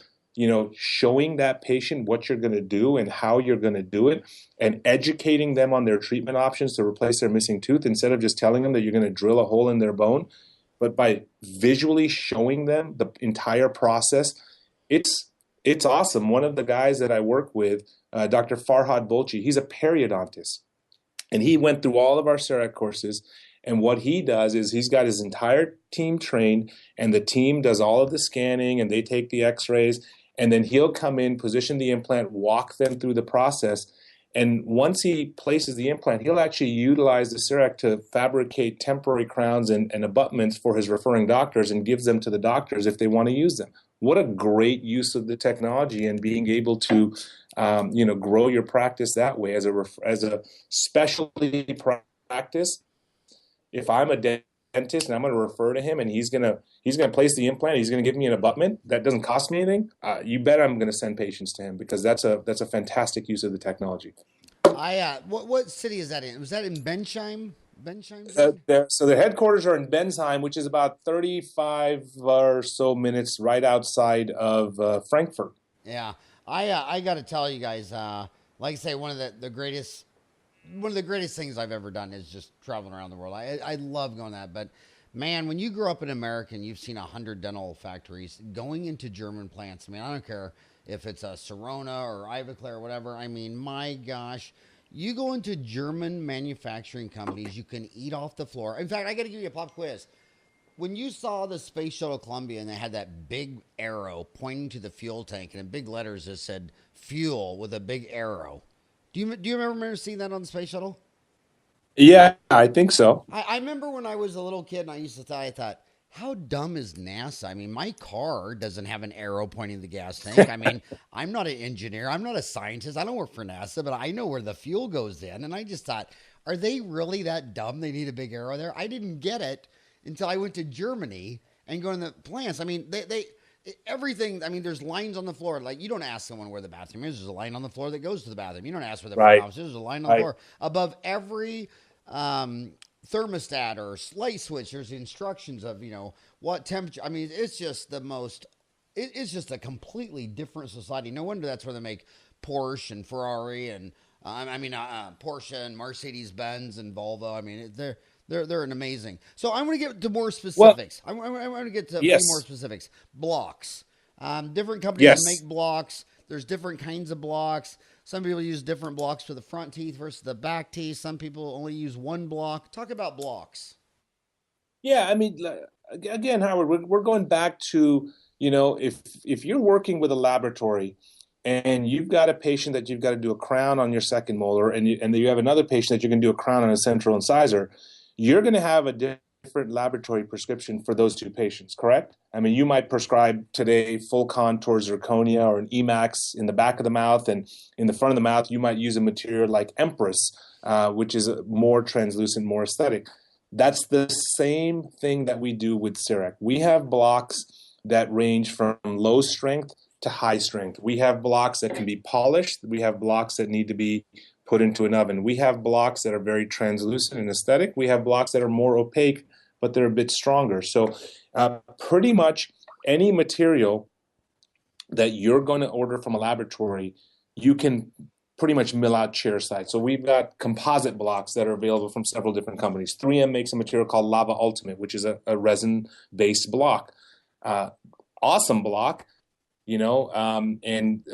showing that patient what you're going to do and how you're going to do it, and educating them on their treatment options to replace their missing tooth, instead of just telling them that you're going to drill a hole in their bone, but by visually showing them the entire process. It's awesome. One of the guys that I work with, Dr. Farhad Bolchi, he's a periodontist, and he went through all of our Cerec courses. And what he does is he's got his entire team trained, and the team does all of the scanning, and they take the x-rays, and then he'll come in, position the implant, walk them through the process. And once he places the implant, he'll actually utilize the Cerec to fabricate temporary crowns and abutments for his referring doctors, and gives them to the doctors if they want to use them. What a great use of the technology, and being able to, grow your practice that way as a specialty practice. If I'm a dentist and I'm going to refer to him, and he's going to place the implant, he's going to give me an abutment that doesn't cost me anything, you bet I'm going to send patients to him, because that's a fantastic use of the technology. What city is that in? Was that in Bensheim? So the headquarters are in Bensheim, which is about 35 or so minutes right outside of Frankfurt. Yeah, I got to tell you guys, like I say, one of the greatest things I've ever done is just traveling around the world. I love going that, but man, when you grow up in America and you've seen 100 dental factories, going into German plants, I mean, I don't care if it's a Sirona or Ivoclar or whatever. I mean, my gosh, you go into German manufacturing companies, you can eat off the floor. In fact, I got to give you a pop quiz. When you saw the Space Shuttle Columbia and they had that big arrow pointing to the fuel tank, and in big letters it said fuel with a big arrow. Do you remember seeing that on the Space Shuttle? Yeah, I think so. I remember when I was a little kid and I thought, how dumb is NASA? I mean, my car doesn't have an arrow pointing to the gas tank. I mean, I'm not an engineer. I'm not a scientist. I don't work for NASA, but I know where the fuel goes in. And I just thought, are they really that dumb? They need a big arrow there? I didn't get it until I went to Germany and go to the plants. I mean, they everything. I mean, there's lines on the floor. Like, you don't ask someone where the bathroom is. There's a line on the floor that goes to the bathroom. You don't ask where the front office is. There's a line on the floor. Above every thermostat or light switch, there's instructions of, what temperature. I mean, it's just it's just a completely different society. No wonder that's where they make Porsche and Ferrari and Porsche and Mercedes-Benz and Volvo. I mean, they're an amazing. So I'm going to get to more specifics. I want to get to more specifics. Blocks. Different companies make blocks. There's different kinds of blocks. Some people use different blocks for the front teeth versus the back teeth. Some people only use one block. Talk about blocks. Yeah, I mean, again, Howard, we're going back to, if you're working with a laboratory and you've got a patient that you've got to do a crown on your second molar, and you have another patient that you're going to do a crown on a central incisor, you're going to have a different laboratory prescription for those two patients, correct? I mean, you might prescribe today full contour zirconia or an Emax in the back of the mouth, and in the front of the mouth, you might use a material like Empress, which is more translucent, more aesthetic. That's the same thing that we do with Cerec. We have blocks that range from low strength to high strength. We have blocks that can be polished. We have blocks that need to be put into an oven. We have blocks that are very translucent and aesthetic. We have blocks that are more opaque, but they're a bit stronger. So pretty much any material that you're going to order from a laboratory, you can pretty much mill out chairside. So we've got composite blocks that are available from several different companies. 3M makes a material called Lava Ultimate, which is a resin-based block. Awesome block, and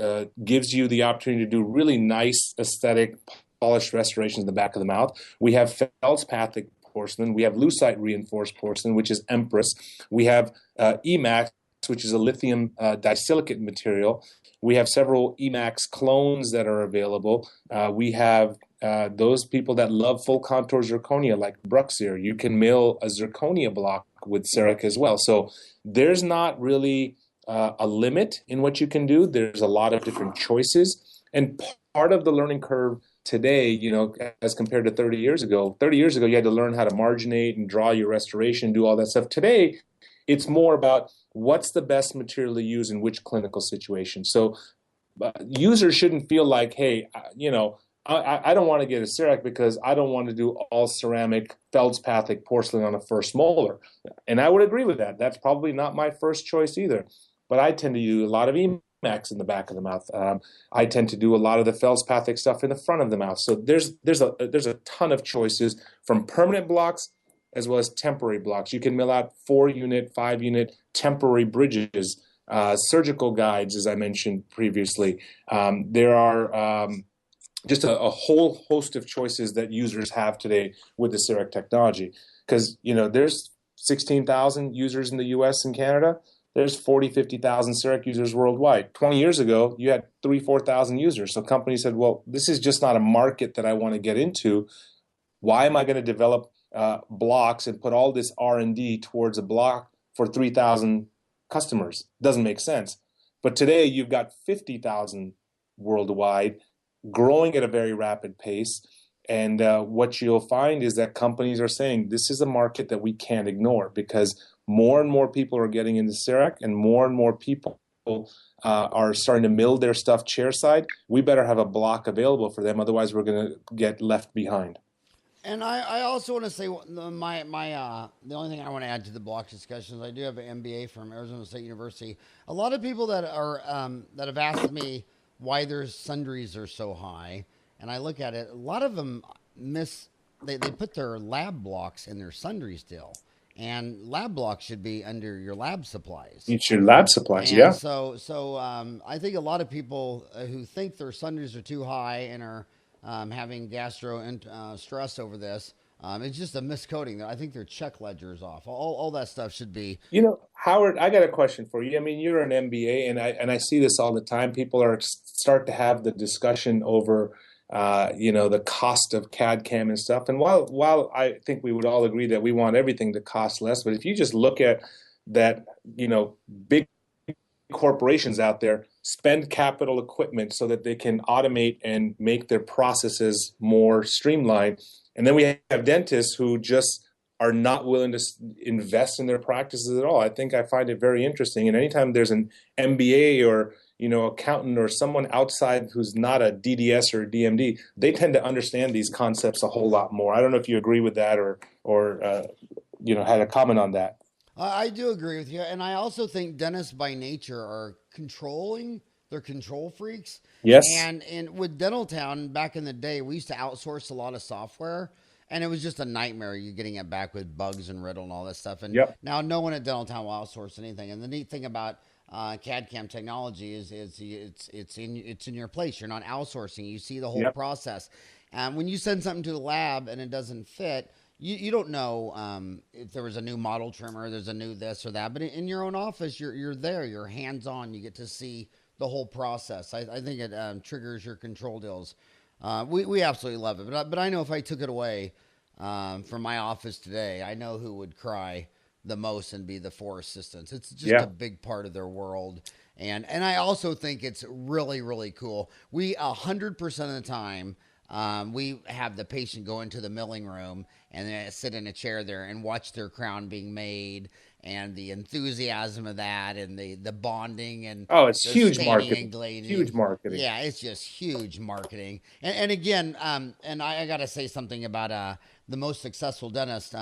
gives you the opportunity to do really nice, aesthetic, polished restorations in the back of the mouth. We have feldspathic porcelain. We have lucite reinforced porcelain, which is Empress. We have Emax, which is a lithium disilicate material. We have several Emax clones that are available. We have those people that love full contour zirconia, like Bruxier. You can mill a zirconia block with Cerec as well. So there's not really a limit in what you can do. There's a lot of different choices. And part of the learning curve today, as compared to 30 years ago, you had to learn how to marginate and draw your restoration, do all that stuff. Today, it's more about what's the best material to use in which clinical situation. So users shouldn't feel like, hey, I don't want to get a Cerec because I don't want to do all ceramic feldspathic porcelain on a first molar. And I would agree with that. That's probably not my first choice either. But I tend to do a lot of Emax in the back of the mouth. I tend to do a lot of the feldspathic stuff in the front of the mouth. So there's a ton of choices from permanent blocks as well as temporary blocks. You can mill out 4-unit, 5-unit temporary bridges, surgical guides, as I mentioned previously. There are just a whole host of choices that users have today with the Cerec technology. Because, there's 16,000 users in the US and Canada. There's 40, 50,000 Cerec users worldwide. 20 years ago, you had 4,000 users. So companies said, well, this is just not a market that I want to get into. Why am I going to develop blocks and put all this R&D towards a block for 3,000 customers? Doesn't make sense. But today, you've got 50,000 worldwide, growing at a very rapid pace. And what you'll find is that companies are saying this is a market that we can't ignore because more and more people are getting into Cerec and more people are starting to mill their stuff chairside. We better have a block available for them. Otherwise, we're going to get left behind. And I also want to say the only thing I want to add to the block discussion is I do have an MBA from Arizona State University. A lot of people that are that have asked me why their sundries are so high, and I look at it, a lot of them they put their lab blocks in their sundry still. And lab blocks should be under your lab supplies. It's your lab supplies, and yeah. So I think a lot of people who think their sundries are too high and are having gastro stress over this, it's just a miscoding. I think their check ledger is off. All that stuff should be. Howard, I got a question for you. I mean, you're an MBA, and I see this all the time. People start to have the discussion over the cost of CAD CAM and stuff. And while I think we would all agree that we want everything to cost less, but if you just look at that, big corporations out there spend capital equipment so that they can automate and make their processes more streamlined. And then we have dentists who just are not willing to invest in their practices at all. I find it very interesting. And anytime there's an MBA or accountant or someone outside who's not a DDS or a DMD, they tend to understand these concepts a whole lot more. I don't know if you agree with that or had a comment on that. I do agree with you. And I also think dentists by nature are controlling. They're control freaks. Yes. And with Dentaltown, back in the day, we used to outsource a lot of software. And it was just a nightmare. You're getting it back with bugs and riddle and all that stuff. And now no one at Dentaltown will outsource anything. And the neat thing about CAD CAM technology is it's in your place. You're not outsourcing. You see the whole Yep. process. When you send something to the lab and it doesn't fit, you don't know if there was a new model trimmer, there's a new this or that. But in your own office, you're there. You're hands on. You get to see the whole process. I think it triggers your control deals. We absolutely love it. But I know if I took it away from my office today, I know who would cry the most and be the four assistants. It's just a Yeah. big part of their world. And I also think it's really, really cool. We 100% of the time, we have the patient go into the milling room and then sit in a chair there and watch their crown being made, and the enthusiasm of that, and the bonding and Oh, it's the huge staining and marketing. Huge glazing. marketing. Yeah, it's just huge marketing. And again, and I got to say something about the most successful dentist.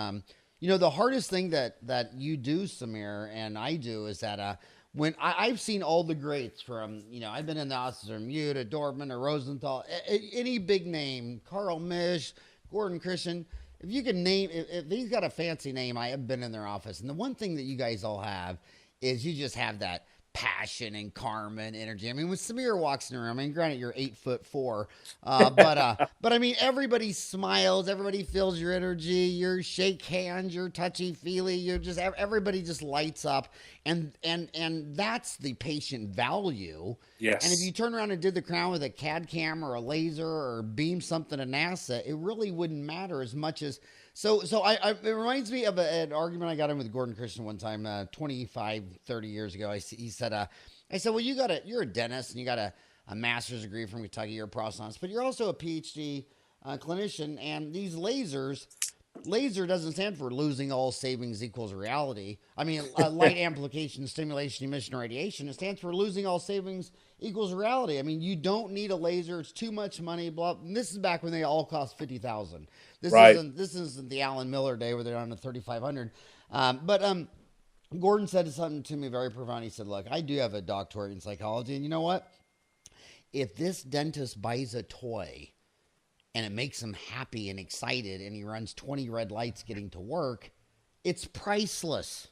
The hardest thing that you do, Samir, and I do is that when I've seen all the greats from, I've been in the offices from you to Dortmund or Rosenthal, any big name, Carl Misch, Gordon Christian. If you can name, if he's got a fancy name, I have been in their office. And the one thing that you guys all have is you just have that passion and karma and energy. I mean, when Samir walks in the room, I mean, granted you're 8'4", but I mean, everybody smiles, everybody feels your energy, you shake hands, you're touchy feely, you're just everybody just lights up, and that's the patient value. And if Yes. you turn around and did the crown with a CAD cam or a laser or beam something to NASA, it really wouldn't matter as much as it reminds me of an argument I got in with Gordon Christian one time, 25, 30 years ago. He said, I said, well, you're a dentist and you got a master's degree from Kentucky, you're a prosthodontist, but you're also a PhD clinician, and these laser doesn't stand for losing all savings equals reality. I mean, light amplification, stimulation, emission, radiation. It stands for losing all savings equals reality. I mean, you don't need a laser. It's too much money. Blah. And this is back when they all cost 50,000. Right. This isn't the Alan Miller day where they're on to 3,500. But Gordon said something to me very profound. He said, "Look, I do have a doctorate in psychology, and you know what? If this dentist buys a toy and it makes him happy and excited and he runs 20 red lights getting to work, it's priceless."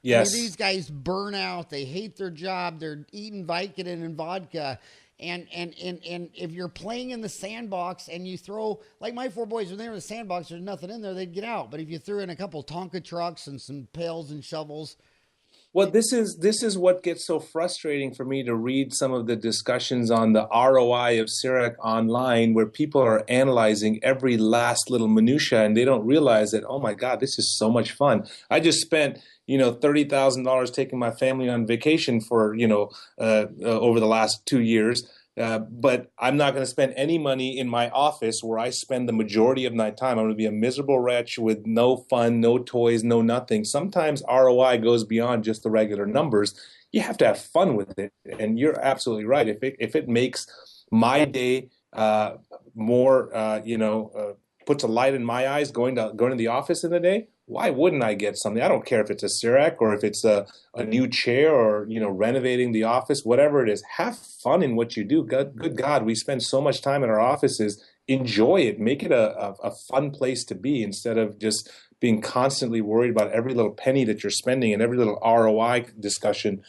I mean, Yes. these guys burn out. They hate their job. They're eating Vicodin and vodka. And if you're playing in the sandbox and you throw, like my four boys, when they were in the sandbox, there's nothing in there, they'd get out. But if you threw in a couple Tonka trucks and some pails and shovels, Well, this is what gets so frustrating for me to read some of the discussions on the ROI of CEREC online, where people are analyzing every last little minutia and they don't realize that, oh my God, this is so much fun. I just spent, $30,000 taking my family on vacation for, over the last 2 years. But I'm not going to spend any money in my office where I spend the majority of my time. I'm going to be a miserable wretch with no fun, no toys, no nothing. Sometimes ROI goes beyond just the regular numbers. You have to have fun with it. And you're absolutely right. If it makes my day more, puts a light in my eyes going to the office in the day, why wouldn't I get something? I don't care if it's a Cerec or if it's a new chair or renovating the office, whatever it is. Have fun in what you do. Good God, we spend so much time in our offices. Enjoy it. Make it a fun place to be instead of just being constantly worried about every little penny that you're spending, and every little ROI discussion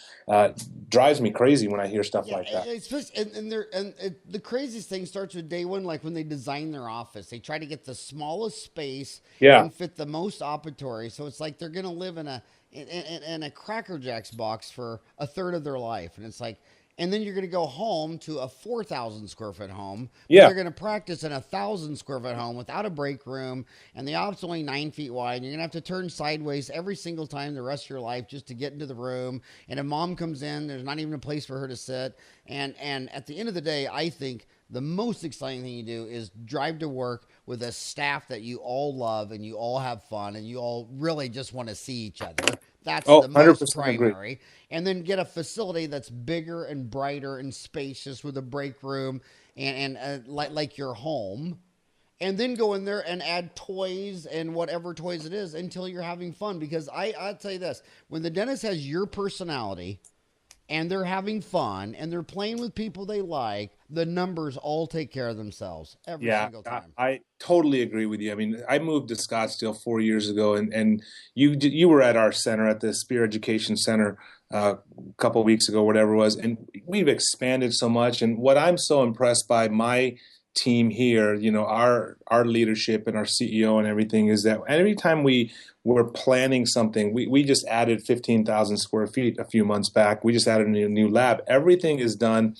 drives me crazy when I hear stuff yeah, like that. it's just, the craziest thing starts with day one, like when they design their office. They try to get the smallest space Yeah. and fit the most operatory. So it's like they're going to live in a Cracker Jacks box for a third of their life. And it's like, and then you're going to go home to a 4,000 square foot home, but Yeah. they're going to practice in a 1,000 square foot home without a break room, and the op's only 9 feet wide. And you're going to have to turn sideways every single time the rest of your life just to get into the room. And if mom comes in, there's not even a place for her to sit. And at the end of the day, I think the most exciting thing you do is drive to work with a staff that you all love and you all have fun and you all really just want to see each other. That's Oh, the most 100% agree. primary. And then get a facility that's bigger and brighter and spacious with a break room and like your home. And then go in there and add toys and whatever toys it is until you're having fun. Because I'll tell you this, when the dentist has your personality and they're having fun and they're playing with people they like, the numbers all take care of themselves every Yeah, single I, time. I totally agree with you. I mean, I moved to Scottsdale 4 years ago, and you were at our center, at the Spear Education Center, a couple of weeks ago, whatever it was, and we've expanded so much. And what I'm so impressed by my team here, our leadership and our CEO and everything, is that every time we were planning something, we just added 15,000 square feet a few months back. We just added a new lab. Everything is done,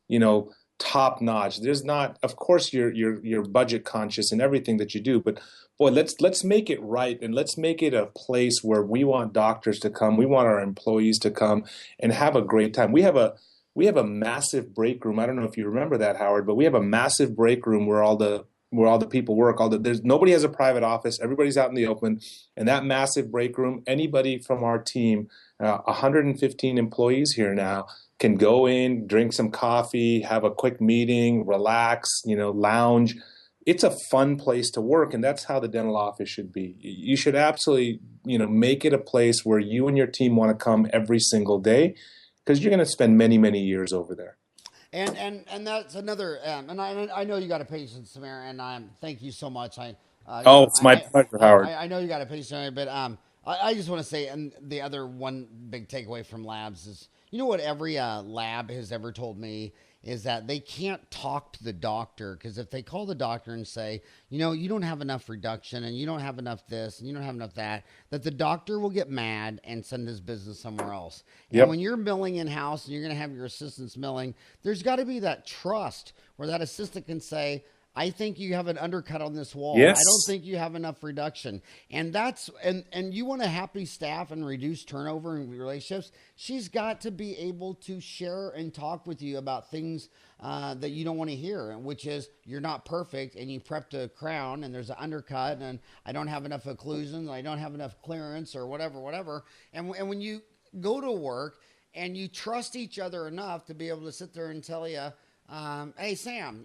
you know, top notch. There's not, of course, you're budget conscious in everything that you do, but boy, let's make it right, and let's make it a place where we want doctors to come, we want our employees to come and have a great time. We have a massive break room. I don't know if you remember that, Howard, but we have a massive break room where all the people work. There's nobody has a private office. Everybody's out in the open, and that massive break room. Anybody from our team, 115 employees here now, can go in, drink some coffee, have a quick meeting, relax, lounge. It's a fun place to work, and that's how the dental office should be. You should absolutely, make it a place where you and your team want to come every single day, because you're going to spend many, many years over there. And that's another. And I know you got a patience, Samir, and thank you so much. It's my pleasure, Howard. I know you got a patience, but I just want to say, and the other one big takeaway from labs is, what every lab has ever told me is that they can't talk to the doctor, because if they call the doctor and say, you don't have enough reduction and you don't have enough this and you don't have enough that the doctor will get mad and send his business somewhere else. Yep. And when you're milling in-house and you're going to have your assistants milling, there's got to be that trust where that assistant can say, I think you have an undercut on this wall. Yes. I don't think you have enough reduction. And and you want a happy staff and reduce turnover in relationships. She's got to be able to share and talk with you about things that you don't want to hear, which is you're not perfect and you prepped a crown and there's an undercut and I don't have enough occlusion, I don't have enough clearance or whatever. And when you go to work and you trust each other enough to be able to sit there and tell you, hey, Sam,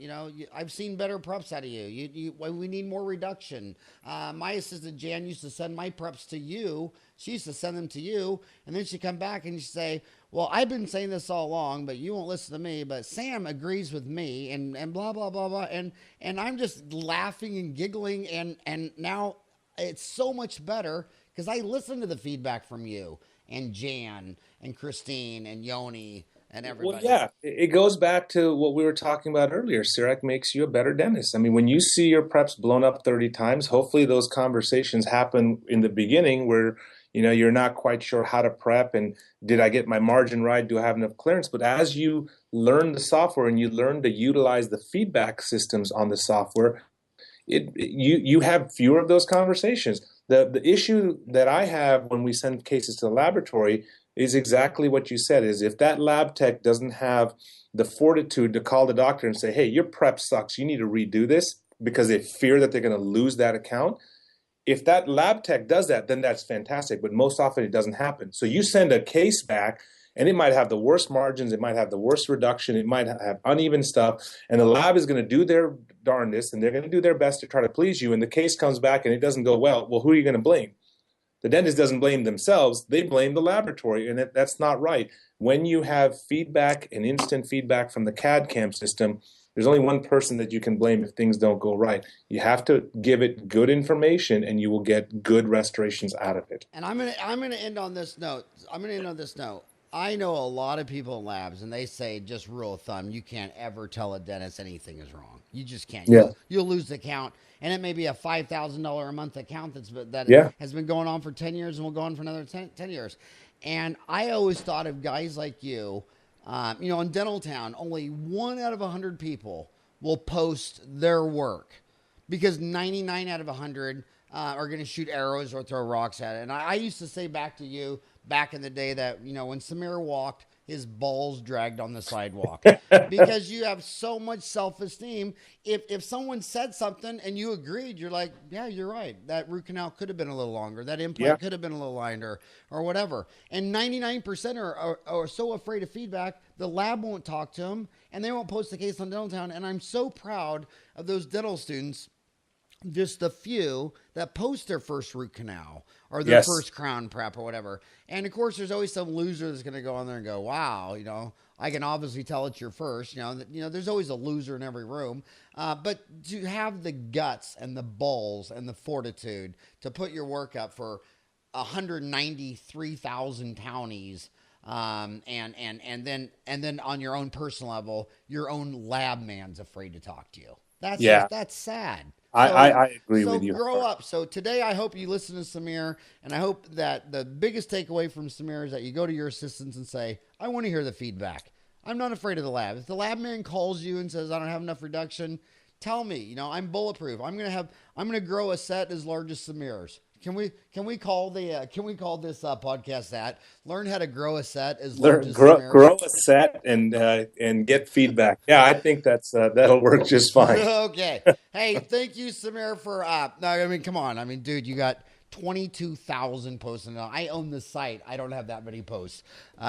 I've seen better preps out of you. We need more reduction. My assistant Jan used to send my preps to you. She used to send them to you. And then she'd come back and she'd say, well, I've been saying this all along, but you won't listen to me. But Sam agrees with me and blah, blah, blah, blah. And I'm just laughing and giggling. And now it's so much better because I listen to the feedback from you and Jan and Christine and Yoni and everybody. Well, yeah, it goes back to what we were talking about earlier. Cerec makes you a better dentist. I mean, when you see your preps blown up 30 times, hopefully those conversations happen in the beginning where, you're not quite sure how to prep and did I get my margin right? Do I have enough clearance? But as you learn the software and you learn to utilize the feedback systems on the software, you have fewer of those conversations. The issue that I have when we send cases to the laboratory is exactly what you said, is if that lab tech doesn't have the fortitude to call the doctor and say, hey, your prep sucks, you need to redo this, because they fear that they're going to lose that account. If that lab tech does that, then that's fantastic, but most often it doesn't happen. So you send a case back and it might have the worst margins, it might have the worst reduction, it might have uneven stuff, and the lab is going to do their darndest and they're going to do their best to try to please you, and the case comes back and it doesn't go well. Well, who are you going to blame? The dentist doesn't blame themselves, they blame the laboratory, and that's not right. When you have feedback and instant feedback from the CAD CAM system, there's only one person that you can blame if things don't go right. You have to give it good information and you will get good restorations out of it. And I'm gonna end on this note. I know a lot of people in labs, and they say, just rule of thumb, you can't ever tell a dentist anything is wrong. You just can't. Yeah. You'll lose the account, and it may be a $5,000 a month account that Yeah. has been going on for 10 years and will go on for another 10 years. And I always thought of guys like you, in Dentaltown, only 1 out of 100 people will post their work, because 99 out of 100 are going to shoot arrows or throw rocks at it. And I used to say back to you back in the day that, when Samir walked, his balls dragged on the sidewalk because you have so much self-esteem. If someone said something and you agreed, you're like, yeah, you're right. That root canal could have been a little longer. That implant could have been a little lighter or whatever. And 99% are so afraid of feedback, the lab won't talk to them and they won't post the case on Dentaltown. And I'm so proud of those dental students, just the few that post their first root canal or their first crown prep or whatever. And of course, there's always some loser that's going to go on there and go, wow, I can obviously tell it's your first, there's always a loser in every room. But to have the guts and the balls and the fortitude to put your work up for 193,000 townies, And then on your own personal level, your own lab man's afraid to talk to you. Yeah, That's sad. I agree So with you, grow Howard. up. So today I hope you listen to Samir, and I hope that the biggest takeaway from Samir is that you go to your assistants and say, I want to hear the feedback. I'm not afraid of the lab. If the lab man calls you and says I don't have enough reduction, tell me. I'm bulletproof. I'm gonna grow a set as large as Samir's. Can we call this podcast that learn how to grow a set as large as Samir's? Grow a set and get feedback. Yeah, I think that'll work just fine. Okay. Hey, thank you, Samir, for no, I mean, come on. I mean, dude, you got 22,000 posts now. I own the site. I don't have that many posts.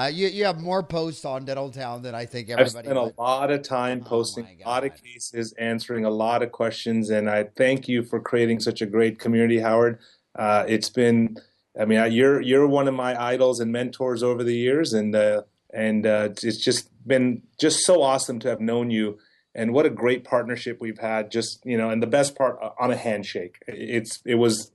You have more posts on Dentaltown than I think I've everybody. spent a lot of time posting a lot of cases, answering a lot of questions, and I thank you for creating such a great community, Howard. It's been, I mean, you're one of my idols and mentors over the years, and it's just been just so awesome to have known you, and what a great partnership we've had. Just and the best part, on a handshake. It was.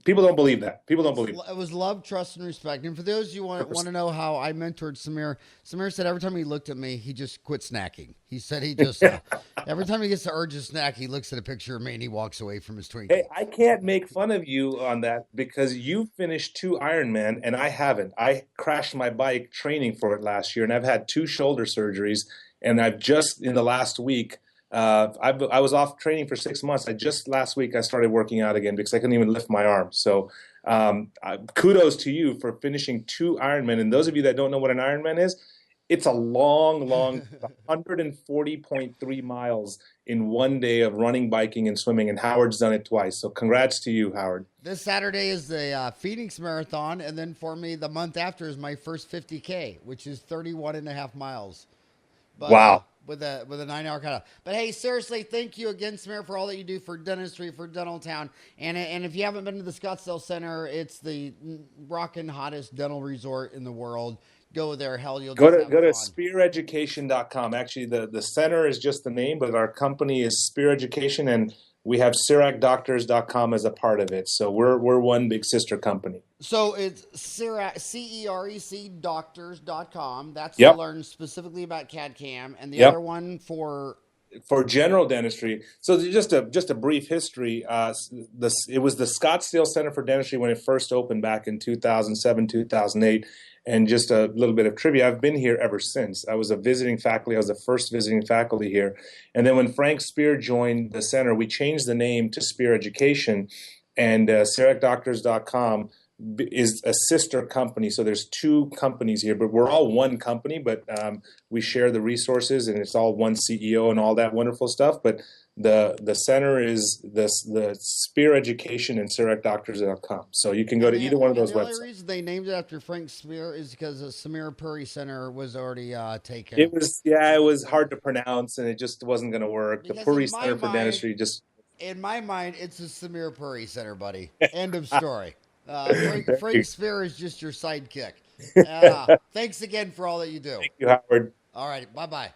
People don't believe that. People don't believe it. It was love, trust, and respect. And for those of you want to know how I mentored Samir, Samir said every time he looked at me, he just quit snacking. He said he just every time he gets the urge to snack, he looks at a picture of me and he walks away from his Twinkie. Hey, I can't make fun of you on that because you finished 2 Ironman and I haven't. I crashed my bike training for it last year, and I've had 2 shoulder surgeries, and I've just in the last week. I was off training for 6 months. Last week I started working out again because I couldn't even lift my arm. So kudos to you for finishing 2 Ironman. And those of you that don't know what an Ironman is, it's a long 140.3 miles in one day of running, biking, and swimming. And Howard's done it twice. So congrats to you, Howard. This Saturday is the Phoenix Marathon. And then for me, the month after is my first 50K, which is 31.5 miles. But, wow. With a 9-hour cutoff. But hey, seriously, thank you again, Samir, for all that you do for dentistry, for Dentaltown. And if you haven't been to the Scottsdale Center, it's the rockin' hottest dental resort in the world. Go there. Hell, you'll go to speareducation.com. Actually, the center is just the name, but our company is Spear Education, and we have CERECDoctors.com as a part of it. So we're one big sister company. So it's Cerec, CEREC Doctors.com. That's Yep. to learn specifically about CAD CAM, and the Yep. other one for general dentistry. So just a brief history. It was the Scottsdale Center for Dentistry when it first opened back in 2007, 2008. And just a little bit of trivia, I've been here ever since. I was a visiting faculty. I was the first visiting faculty here. And then when Frank Spear joined the center, we changed the name to Spear Education. And CERECDoctors.com is a sister company. So there's 2 companies here, but we're all one company, but we share the resources, and it's all one CEO and all that wonderful stuff. But the center is the Spear Education and CERECDoctors.com. So you can go to either one of those websites. The only reason they named it after Frank Spear is because the Samir Puri Center was already taken. It was hard to pronounce, and it just wasn't going to work. Because the Puri Center for Dentistry just... In my mind, it's the Samir Puri Center, buddy. End of story. Frank Spear is just your sidekick. Thanks again for all that you do. Thank you, Howard. All right. Bye-bye.